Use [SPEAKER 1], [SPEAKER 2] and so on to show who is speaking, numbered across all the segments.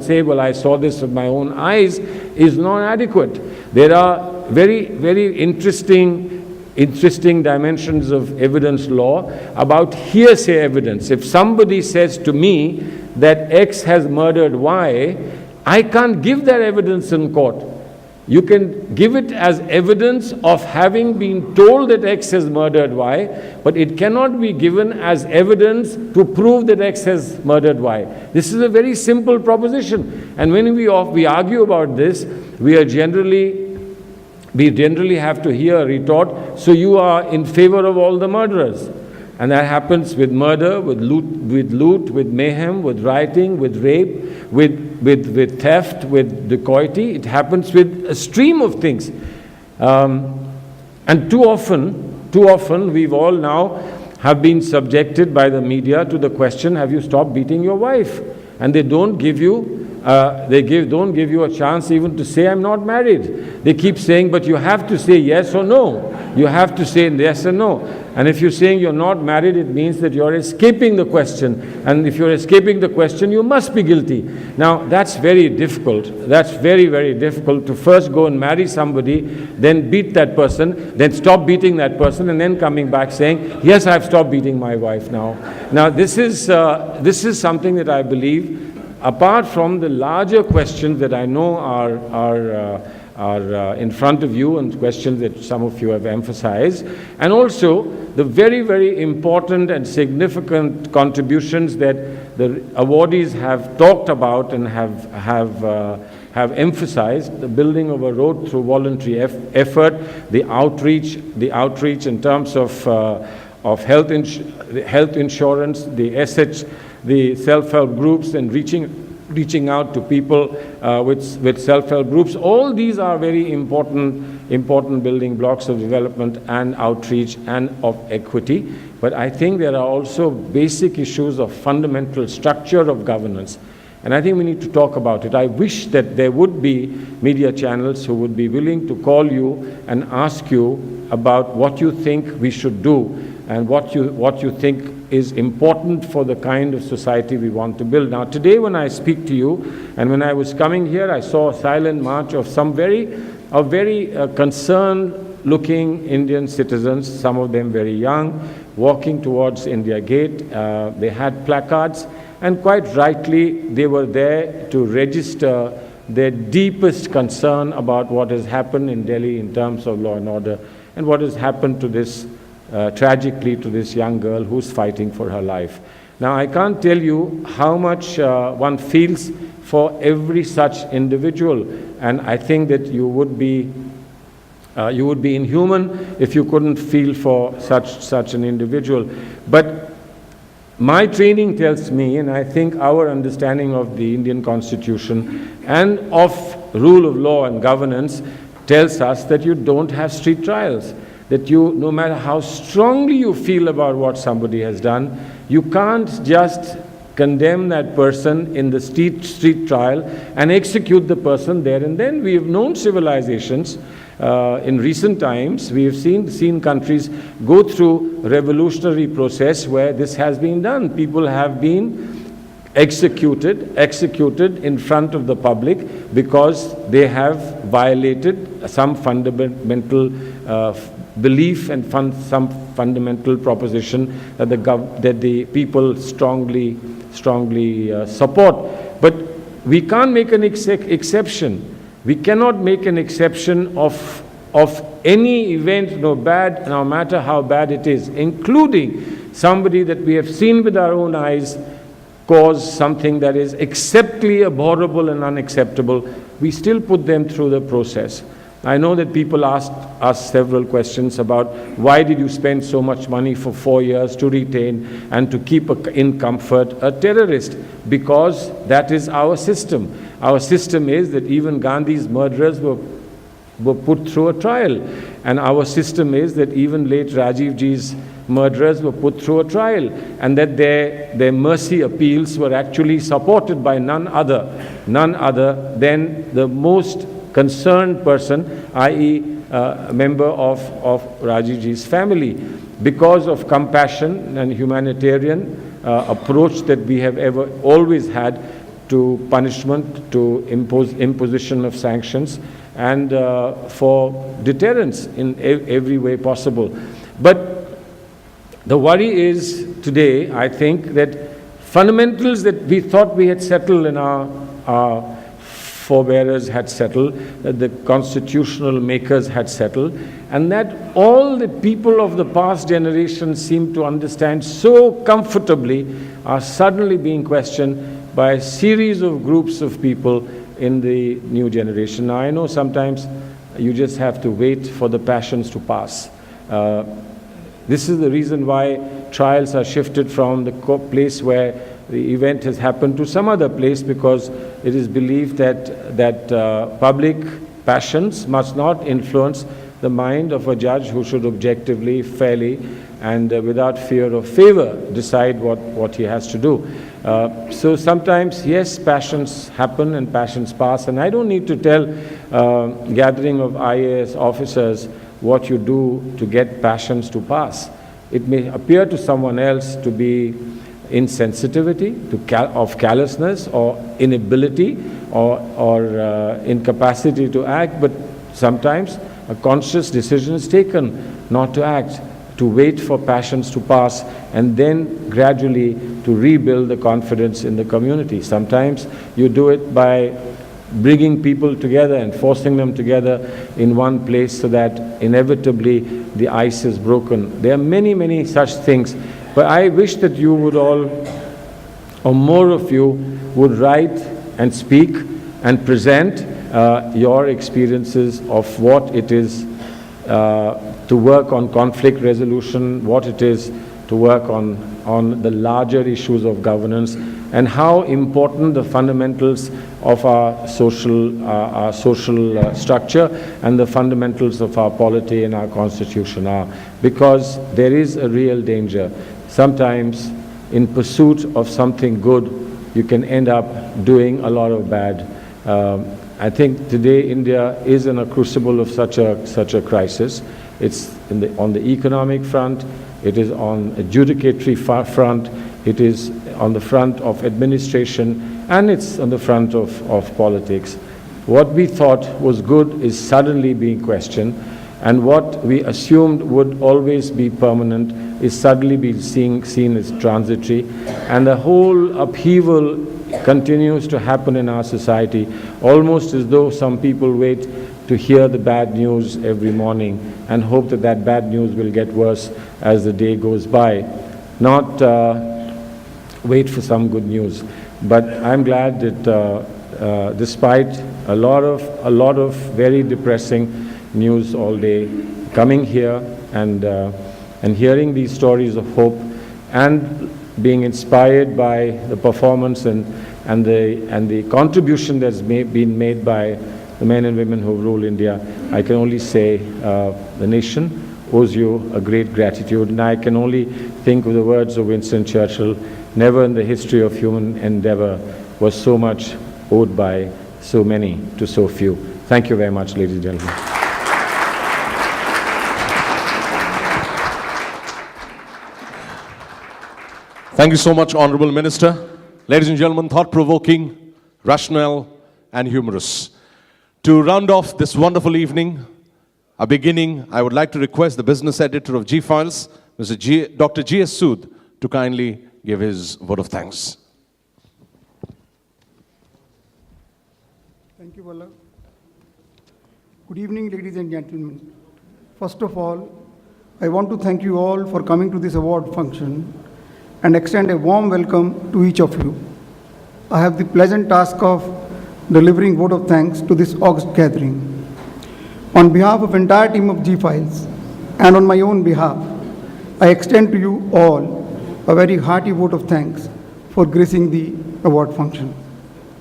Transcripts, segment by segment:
[SPEAKER 1] say, well, I saw this with my own eyes, is not adequate. There are very, very interesting dimensions of evidence law about hearsay evidence. If somebody says to me that X has murdered Y, I can't give that evidence in court. You can give it as evidence of having been told that X has murdered Y, but it cannot be given as evidence to prove that X has murdered Y. This is a very simple proposition. And when we argue about this, we generally have to hear a retort, so you are in favor of all the murderers. And that happens with murder, with loot, with mayhem, with rioting, with rape, with theft, with dacoity. It happens with a stream of things. And too often, we've all now have been subjected by the media to the question, have you stopped beating your wife? And they don't give you don't give you a chance even to say, I'm not married. They keep saying, but you have to say yes or no. You have to say yes or no. And if you're saying you're not married, it means that you're escaping the question. And if you're escaping the question, you must be guilty. Now, that's very difficult. That's very, very difficult to first go and marry somebody, then beat that person, then stop beating that person, and then coming back saying, yes, I've stopped beating my wife now. Now, this is something that I believe, apart from the larger questions that I know are in front of you, and questions that some of you have emphasized, and also the very, very important and significant contributions that the awardees have talked about and have emphasized: the building of a road through voluntary effort, the outreach in terms of health insurance, the SH, the self-help groups, and reaching out to people with self-help groups. All these are very important building blocks of development and outreach and of equity. But I think there are also basic issues of fundamental structure of governance. And I think we need to talk about it. I wish that there would be media channels who would be willing to call you and ask you about what you think we should do and what you think is important for the kind of society we want to build. Now, today when I speak to you, and when I was coming here, I saw a silent march of some very concerned-looking Indian citizens, some of them very young, walking towards India Gate. They had placards, and quite rightly, they were there to register their deepest concern about what has happened in Delhi in terms of law and order, and what has happened to this tragically to this young girl who's fighting for her life. Now, I can't tell you how much one feels for every such individual, and I think that you would be inhuman if you couldn't feel for such an individual. But my training tells me, and I think our understanding of the Indian Constitution and of rule of law and governance tells us that you don't have street trials. That you, no matter how strongly you feel about what somebody has done, you can't just condemn that person in the street trial and execute the person there and then. We have known civilizations in recent times, we have seen countries go through revolutionary process where this has been done. People have been executed in front of the public because they have violated some fundamental belief and some fundamental proposition that the people strongly support. But we can't make an exception. We cannot make an exception of any event, no matter how bad it is, including somebody that we have seen with our own eyes cause something that is acceptably abhorrible and unacceptable. We still put them through the process. I know that people asked us several questions about why did you spend so much money for 4 years to retain and to keep in comfort a terrorist? Because that is our system. Our system is that even Gandhi's murderers were put through a trial. And our system is that even late Rajiv Ji's murderers were put through a trial, and that their mercy appeals were actually supported by none other than the most concerned person, i.e. a member of Rajiv Ji's family, because of compassion and humanitarian approach that we have always had to punishment, to imposition of sanctions, and for deterrence in every way possible. But the worry is today, I think, that fundamentals that we thought we had settled and our forebearers had settled, that the constitutional makers had settled, and that all the people of the past generation seem to understand so comfortably are suddenly being questioned by a series of groups of people in the new generation. Now, I know sometimes you just have to wait for the passions to pass. This is the reason why trials are shifted from the place where the event has happened to some other place, because it is believed that public passions must not influence the mind of a judge who should objectively, fairly, and without fear of favor decide what he has to do. So sometimes, yes, passions happen and passions pass, and I don't need to tell gathering of IAS officers what you do to get passions to pass. It may appear to someone else to be insensitivity, of callousness, or inability, or incapacity to act, but sometimes a conscious decision is taken not to act, to wait for passions to pass, and then gradually to rebuild the confidence in the community. Sometimes you do it by bringing people together and forcing them together in one place so that inevitably the ice is broken. There are many, many such things, but I wish that you would all, or more of you, would write and speak and present your experiences of what it is to work on conflict resolution, what it is to work on the larger issues of governance, and how important the fundamentals of our social structure and the fundamentals of our polity and our constitution are. Because there is a real danger. Sometimes in pursuit of something good, you can end up doing a lot of bad. I think today India is in a crucible of such a crisis. It's on the economic front, it is on adjudicatory front, it is on the front of administration, and it's on the front of politics. What we thought was good is suddenly being questioned, and what we assumed would always be permanent is suddenly being seen as transitory, and the whole upheaval continues to happen in our society, almost as though some people wait to hear the bad news every morning and hope that that bad news will get worse as the day goes by, not wait for some good news. But I'm glad that despite a lot of very depressing news all day, coming here and hearing these stories of hope and being inspired by the performance and the contribution that's been made by the men and women who rule India, I can only say the nation owes you a great gratitude. And I can only think of the words of Winston Churchill: never in the history of human endeavor was so much owed by so many to so few. Thank you very much, ladies and gentlemen.
[SPEAKER 2] Thank you so much, Honorable Minister. Ladies and gentlemen, thought-provoking, rational, and humorous. To round off this wonderful evening, I would like to request the business editor of gfiles, Dr. G.S. Sood, to kindly give his vote of thanks.
[SPEAKER 3] Thank you, Vallabh. Good evening, ladies and gentlemen. First of all, I want to thank you all for coming to this award function and extend a warm welcome to each of you. I have the pleasant task of delivering vote of thanks to this august gathering. On behalf of the entire team of gfiles and on my own behalf, I extend to you all a very hearty vote of thanks for gracing the award function.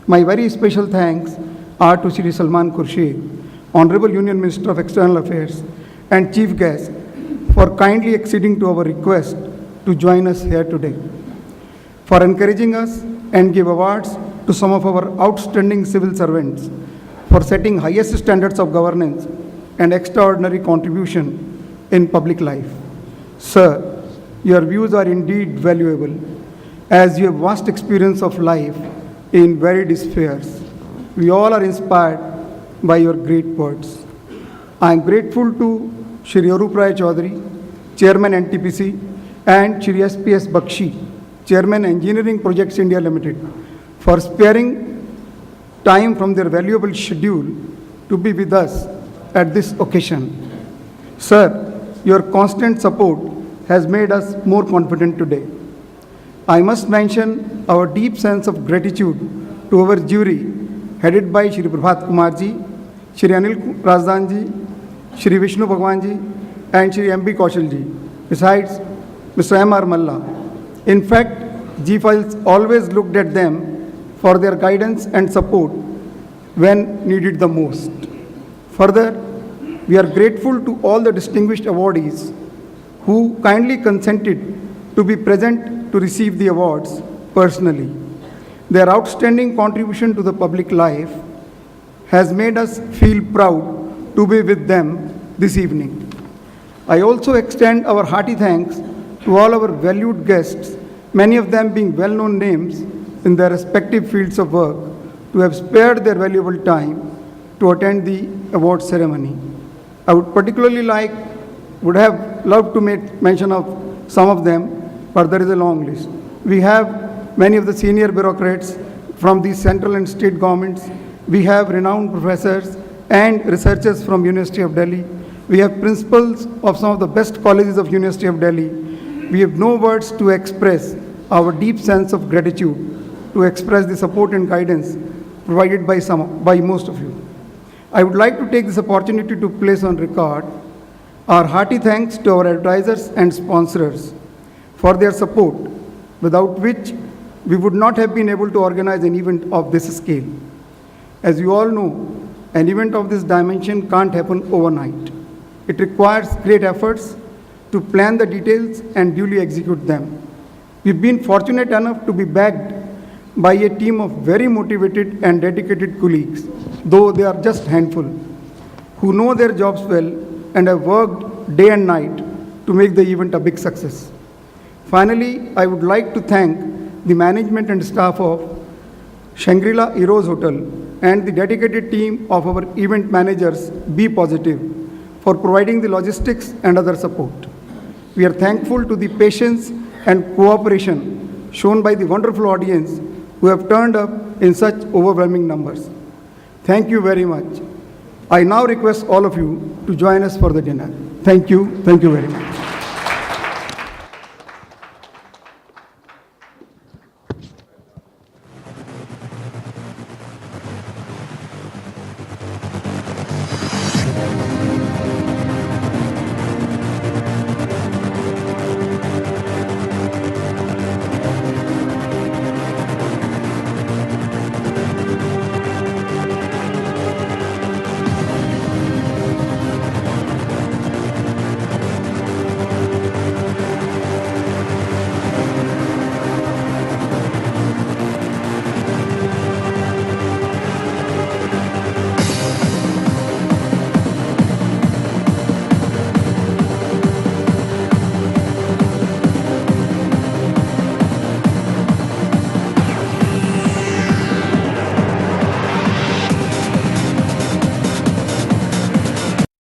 [SPEAKER 3] My very special thanks are to Shri Salmaan Khursid, Honorable Union Minister of External Affairs and Chief Guest, for kindly acceding to our request to join us here today, for encouraging us and give awards to some of our outstanding civil servants, for setting highest standards of governance and extraordinary contribution in public life. Sir, your views are indeed valuable, as you have vast experience of life in varied spheres. We all are inspired by your great words. I am grateful to Shri Arup Rai Chaudhary, Chairman NTPC, and Shri SPS Bakshi, Chairman Engineering Projects India Limited, for sparing time from their valuable schedule to be with us at this occasion. Sir, your constant support has made us more confident today. I must mention our deep sense of gratitude to our jury, headed by Shri Prabhat Kumar ji, Shri Anil Razdan ji, Shri Vishnu Bhagwan ji, and Shri M.B. Kaushal ji, besides Mr. M.R. Malla. In fact, gfiles always looked at them for their guidance and support when needed the most. Further, we are grateful to all the distinguished awardees who kindly consented to be present to receive the awards personally. Their outstanding contribution to the public life has made us feel proud to be with them this evening. I also extend our hearty thanks to all our valued guests, many of them being well-known names in their respective fields of work, to have spared their valuable time to attend the award ceremony. I would particularly would have loved to make mention of some of them, but there is a long list. We have many of the senior bureaucrats from the central and state governments. We have renowned professors and researchers from University of Delhi. We have principals of some of the best colleges of University of Delhi. We have no words to express our deep sense of gratitude, to express the support and guidance provided by most of you. I would like to take this opportunity to place on record our hearty thanks to our advisors and sponsors for their support, without which we would not have been able to organize an event of this scale. As you all know, an event of this dimension can't happen overnight. It requires great efforts to plan the details and duly execute them. We've been fortunate enough to be backed by a team of very motivated and dedicated colleagues, though they are just handful, who know their jobs well and have worked day and night to make the event a big success. Finally, I would like to thank the management and staff of Shangri-La Eros Hotel and the dedicated team of our event managers, Be Positive, for providing the logistics and other support. We are thankful to the patience and cooperation shown by the wonderful audience who have turned up in such overwhelming numbers. Thank you very much. I now request all of you to join us for the dinner. Thank you very much.